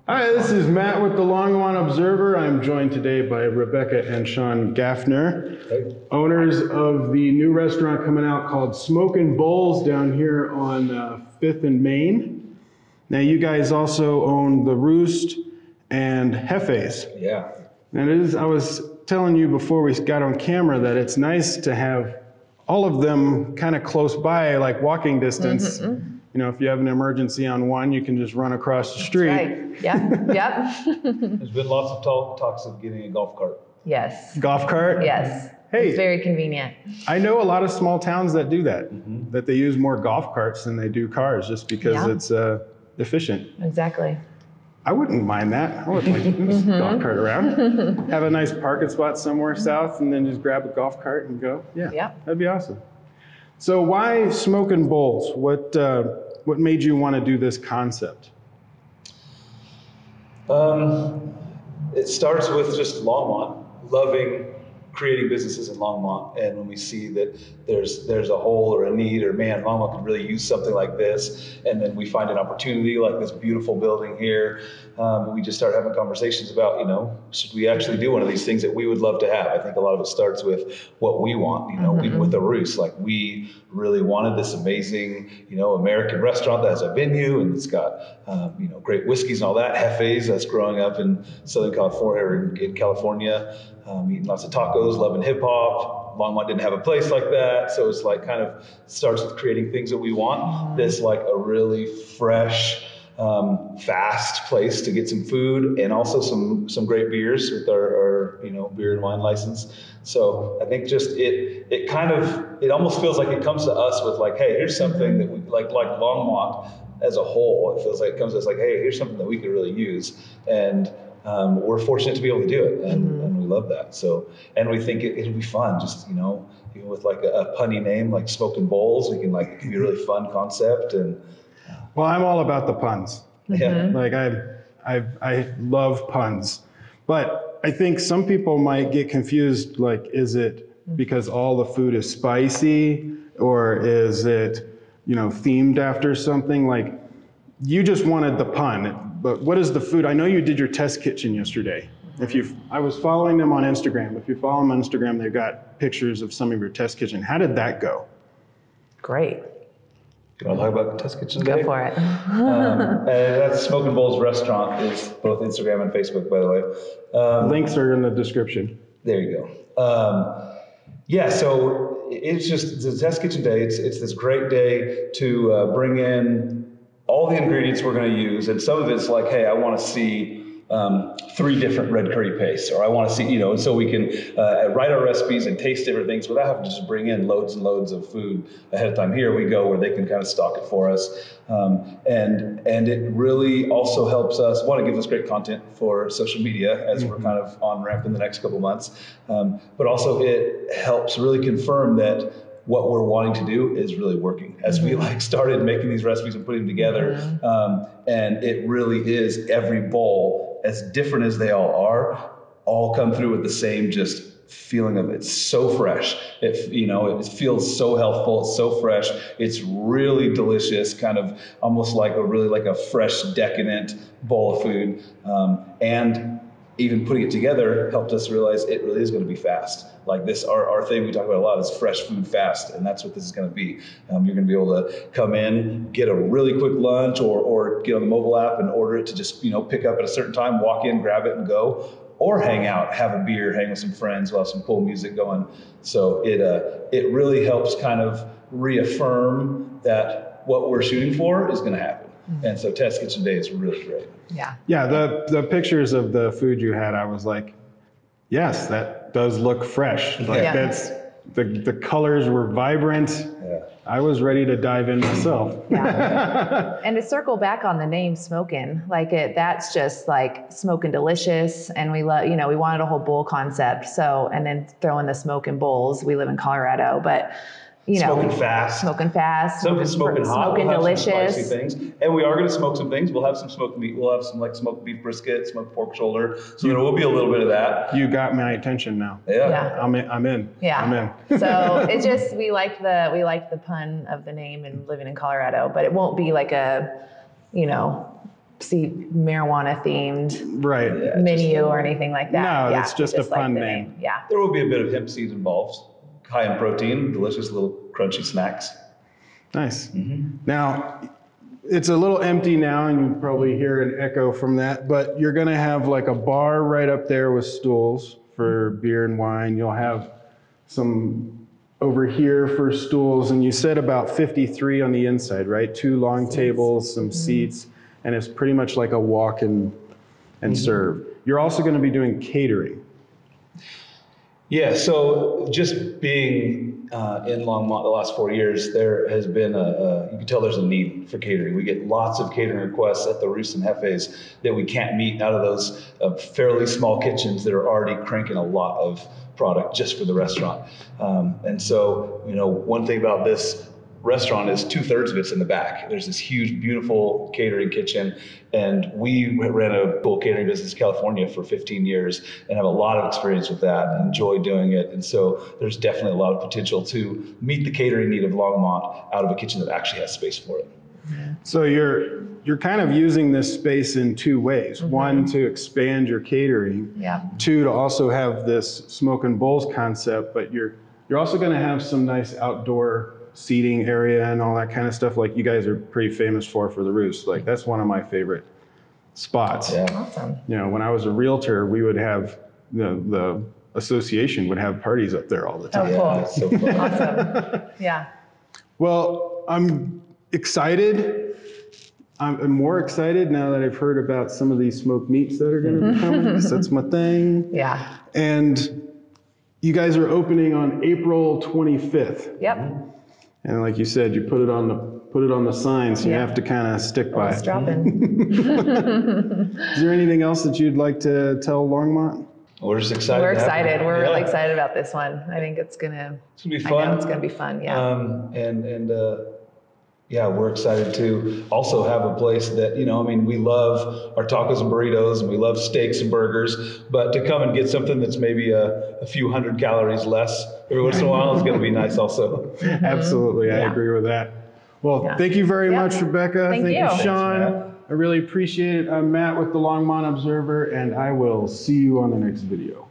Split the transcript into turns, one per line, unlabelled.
Hi, this is Matt with the Longmont Observer. I'm joined today by Rebecca and Sean Gafner, owners of the new restaurant coming out called Smokin' Bowls down here on 5th and Main. Now, you guys also own The Roost and Hefe's.
Yeah.
And I was telling you before we got on camera that it's nice to have all of them kind of close by, like walking distance. You know, if you have an emergency on one, you can just run across the street.
Right. Yep.
There's been lots of talks of getting a golf cart.
Yes.
Golf cart?
Yes.
Hey,
it's very convenient.
I know a lot of small towns that do that, that they use more golf carts than they do cars just because it's efficient.
Exactly.
I wouldn't mind that. I would like to just golf cart around. Have a nice parking spot somewhere south and then just grab a golf cart and go. Yeah, that'd be awesome. So why Smokin' Bowls? What made you want to do this concept?
It starts with just Longmont, loving creating businesses in Longmont, and when we see that there's a hole or a need, or man, Longmont could really use something like this, and then we find an opportunity like this beautiful building here, we just start having conversations about, you know, should we actually do one of these things that we would love to have? I think a lot of it starts with what we want, you know, even with the Roost, like we really wanted this amazing, you know, American restaurant that has a venue and it's got, you know, great whiskeys and all that. Hefe's, that's growing up in Southern California, or in California, eating lots of tacos, loving hip hop. Longmont didn't have a place like that, so it's like kind of starts with creating things that we want. This like a really fresh, fast place to get some food and also some great beers with our you know, beer and wine license. So I think just it almost feels like it comes to us with like, hey, here's something that we like Longmont as a whole. It feels like it comes to us like, hey, here's something that we could really use, and we're fortunate to be able to do it, and we love that. So, and we think it'll be fun, just, you know, even with like a punny name like Smokin' Bowls, we can like, it can be a really fun concept. And
well, I'm all about the puns.
yeah,
like I love puns, but I think some people might get confused. Like, is it because all the food is spicy, or is it, you know, themed after something? Like, you just wanted the pun. But what is the food? I know you did your test kitchen yesterday. I was following them on Instagram. If you follow them on Instagram, they've got pictures of some of your test kitchen. How did that go?
Great.
you want to talk about the test kitchen
Go
today?
for it.
That's Smokin' Bowls restaurant, is both Instagram and Facebook, by the way.
Links are in the description.
There you go. Yeah, so it's a test kitchen day. It's this great day to bring in all the ingredients we're going to use, and some of it's like, hey, I want to see 3 different red curry pastes, or I want to see, you know, and so we can write our recipes and taste different things without having to just bring in loads and loads of food ahead of time. Here we go where they can kind of stock it for us, and it really also helps us. One, it gives us great content for social media as we're kind of on ramp in the next couple months, but also it helps really confirm that what we're wanting to do is really working as we like started making these recipes and putting them together. And it really is, every bowl, as different as they all come through with the same just feeling of it's so fresh. It feels so healthful. It's so fresh. It's really delicious, kind of almost like a fresh, decadent bowl of food. And even putting it together helped us realize it really is going to be fast. Like this, our thing we talk about a lot is fresh food fast, and that's what this is going to be. You're going to be able to come in, get a really quick lunch, or get on the mobile app and order it to just, you know, pick up at a certain time, walk in, grab it, and go, or hang out, have a beer, hang with some friends, we'll have some cool music going. So it really helps kind of reaffirm that what we're shooting for is going to happen. And so Test Kitchen Day is really great.
Yeah, the pictures of the food you had, I was like, yes, that does look fresh. Like that's the colors were vibrant. Yeah. I was ready to dive in myself.
Yeah. And to circle back on the name Smokin', like that's just like smoking delicious. And we love, you know, we wanted a whole bowl concept. So, and then throw in the Smokin' Bowls. We live in Colorado, but you know,
smoking fast,
smoking hot,
smoking
delicious,
spicy things, and we are going to smoke some things. We'll have some smoked meat. We'll have some like smoked beef brisket, smoked pork shoulder. So there will be a little bit of that.
You got my attention now.
Yeah.
I'm in.
Yeah,
I'm in.
So it just we like the pun of the name and living in Colorado, but it won't be like a, you know, see marijuana themed
Right.
menu or anything like that.
No,
yeah,
it's just a
like
fun
the
name.
Yeah.
There will be a bit of hemp seeds involved, high in protein, delicious little crunchy snacks.
Nice. Now, it's a little empty now, and you probably hear an echo from that, but you're going to have like a bar right up there with stools for beer and wine. You'll have some over here for stools, and you said about 53 on the inside, right? 2 long tables, some seats, and it's pretty much like a walk and serve. You're also going to be doing catering.
Yeah, so just being in Longmont the last 4 years, there has been you can tell there's a need for catering. We get lots of catering requests at the Roos and Hefes that we can't meet out of those fairly small kitchens that are already cranking a lot of product just for the restaurant. And so, one thing about this restaurant is 2/3 of it's in the back. There's this huge, beautiful catering kitchen, and we ran a full catering business in California for 15 years and have a lot of experience with that and enjoy doing it. And so there's definitely a lot of potential to meet the catering need of Longmont out of a kitchen that actually has space for it.
So you're kind of using this space in 2 ways. One, to expand your catering.
Yeah.
2, to also have this Smokin' Bowls concept, but you're also going to have some nice outdoor seating area and all that kind of stuff like you guys are pretty famous for the Roos. Like that's one of my favorite spots.
Yeah.
Awesome.
When I was a realtor, we would have the association would have parties up there all the time.
Oh, cool.
That's so fun.
Awesome. Yeah.
Well, I'm excited. I'm more excited now that I've heard about some of these smoked meats that are going to be coming, 'cause that's my thing.
Yeah.
And you guys are opening on April 25th.
Yep.
And like you said, you put it on the sign, so you have to kind of stick by
It's
it.
dropping.
Is there anything else that you'd like to tell Longmont?
We're just excited.
We're
to have
excited.
it.
We're
Yeah.
really excited about this one. I think it's gonna
be
I
fun.
know it's gonna be fun. Yeah.
Yeah, we're excited to also have a place that, we love our tacos and burritos and we love steaks and burgers, but to come and get something that's maybe a few hundred calories less every once in a while is going to be nice also.
Absolutely, I
Yeah.
agree with that. Well,
Yeah.
thank you very
Yep.
much, Rebecca.
Thank you.
you,
Thanks,
Sean.
Matt.
I really appreciate it. I'm Matt with the Longmont Observer, and I will see you on the next video.